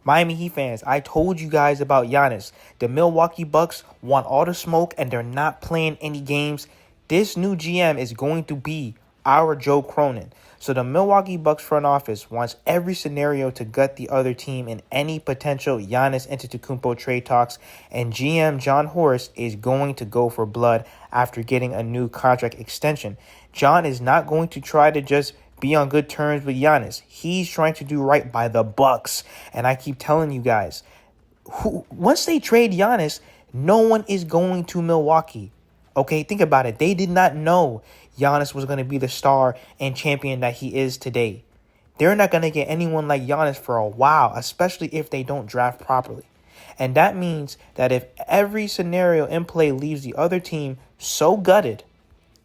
Miami Heat fans, I told you guys about Giannis. The Milwaukee Bucks want all the smoke and they're not playing any games. This new GM is going to be our Joe Cronin. So the Milwaukee Bucks front office wants every scenario to gut the other team in any potential Giannis Antetokounmpo trade talks, and GM John Horst is going to go for blood after getting a new contract extension. John is not going to try to just be on good terms with Giannis. He's trying to do right by the Bucks. And I keep telling you guys, once they trade Giannis, no one is going to Milwaukee. Okay, think about it. They did not know Giannis was going to be the star and champion that he is today. They're not going to get anyone like Giannis for a while, especially if they don't draft properly. And that means that if every scenario in play leaves the other team so gutted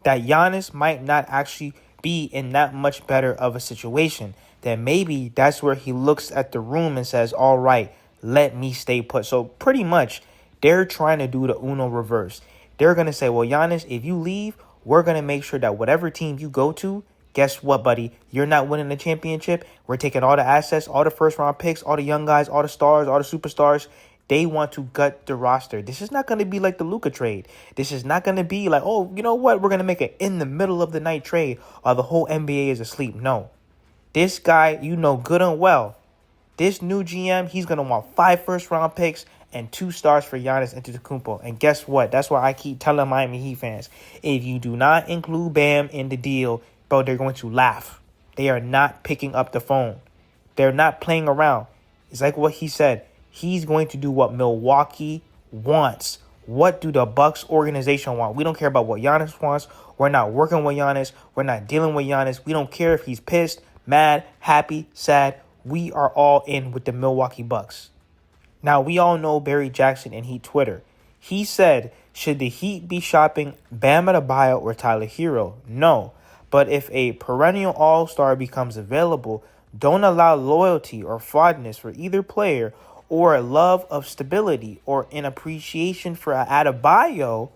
that Giannis might not actually be in that much better of a situation, then maybe that's where he looks at the room and says, all right, let me stay put. So pretty much they're trying to do the Uno reverse. They're going to say, well, Giannis, if you leave, we're going to make sure that whatever team you go to, guess what, buddy? You're not winning the championship. We're taking all the assets, all the first round picks, all the young guys, all the stars, all the superstars. They want to gut the roster. This is not going to be like the Luka trade. This is not going to be like, oh, you know what? We're going to make it in the middle of the night trade while the whole NBA is asleep. No. This guy, you know good and well, this new GM, he's going to want 5 first-round picks and 2 stars for Giannis Antetokounmpo. And guess what? That's why I keep telling Miami Heat fans, if you do not include Bam in the deal, bro, they're going to laugh. They are not picking up the phone. They're not playing around. It's like what he said. He's going to do what Milwaukee wants. What do the Bucks organization want? We don't care about what Giannis wants. We're not working with Giannis. We're not dealing with Giannis. We don't care if he's pissed, mad, happy, sad. We are all in with the Milwaukee Bucks. Now, we all know Barry Jackson and Heat Twitter. He said, should the Heat be shopping Bam Adebayo or Tyler Hero? No. But if a perennial all-star becomes available, don't allow loyalty or fondness for either player or a love of stability or an appreciation for Adebayo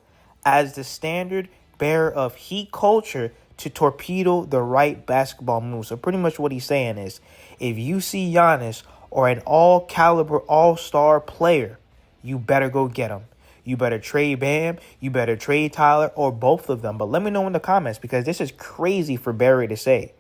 as the standard bearer of Heat culture to torpedo the right basketball move. So pretty much what he's saying is, if you see Giannis or an all-caliber all-star player, you better go get him. You better trade Bam, you better trade Tyler, or both of them. But let me know in the comments, because this is crazy for Barry to say.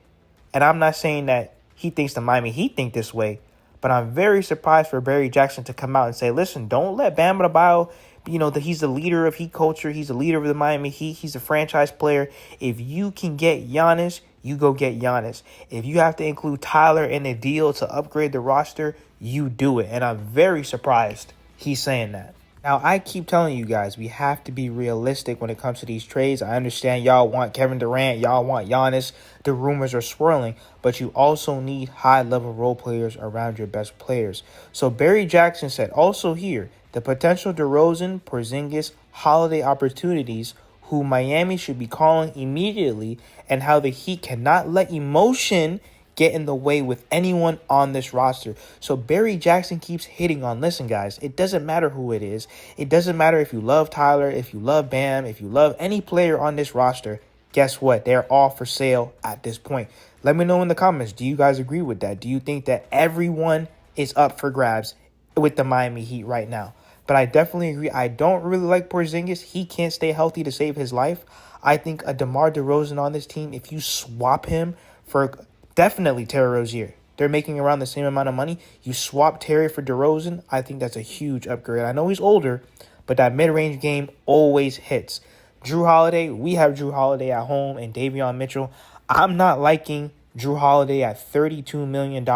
And I'm not saying that he thinks the Miami Heat think this way, but I'm very surprised for Barry Jackson to come out and say, listen, don't let Bam Adebayo, that he's the leader of Heat culture. He's the leader of the Miami Heat. He's a franchise player. If you can get Giannis, you go get Giannis. If you have to include Tyler in the deal to upgrade the roster, you do it. And I'm very surprised he's saying that. Now, I keep telling you guys, we have to be realistic when it comes to these trades. I understand y'all want Kevin Durant, y'all want Giannis. The rumors are swirling, but you also need high-level role players around your best players. So Barry Jackson said also here, the potential DeRozan, Porzingis, holiday opportunities who Miami should be calling immediately, and how the Heat cannot let emotion get in the way with anyone on this roster. So Barry Jackson keeps hitting on, listen, guys, it doesn't matter who it is. It doesn't matter if you love Tyler, if you love Bam, if you love any player on this roster. Guess what? They're all for sale at this point. Let me know in the comments. Do you guys agree with that? Do you think that everyone is up for grabs with the Miami Heat right now? But I definitely agree. I don't really like Porzingis. He can't stay healthy to save his life. I think a DeMar DeRozan on this team, if you swap him for definitely Terry Rozier, they're making around the same amount of money. You swap Terry for DeRozan, I think that's a huge upgrade. I know he's older, but that mid-range game always hits. Drew Holiday, we have Drew Holiday at home and Davion Mitchell. I'm not liking Drew Holiday at $32 million.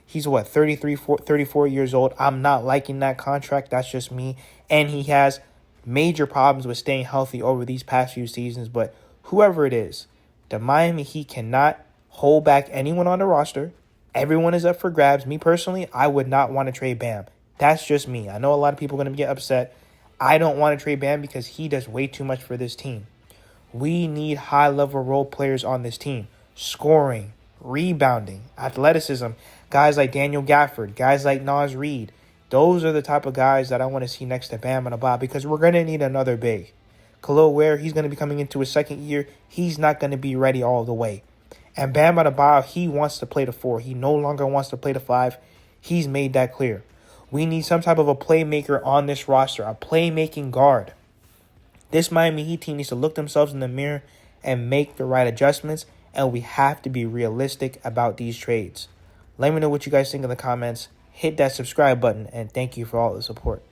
He's, 34 years old. I'm not liking that contract. That's just me. And he has major problems with staying healthy over these past few seasons. But whoever it is, the Miami Heat cannot hold back anyone on the roster. Everyone is up for grabs. Me personally, I would not want to trade Bam. That's just me. I know a lot of people are going to get upset. I don't want to trade Bam because he does way too much for this team. We need high-level role players on this team. Scoring, rebounding, athleticism. Guys like Daniel Gafford, guys like Naz Reid. Those are the type of guys that I want to see next to Bam Adebayo, because we're going to need another big. Khalil Ware, he's going to be coming into his second year. He's not going to be ready all the way. And Bam Adebayo, he wants to play the 4. He no longer wants to play the 5. He's made that clear. We need some type of a playmaker on this roster, a playmaking guard. This Miami Heat team needs to look themselves in the mirror and make the right adjustments, and we have to be realistic about these trades. Let me know what you guys think in the comments. Hit that subscribe button, and thank you for all the support.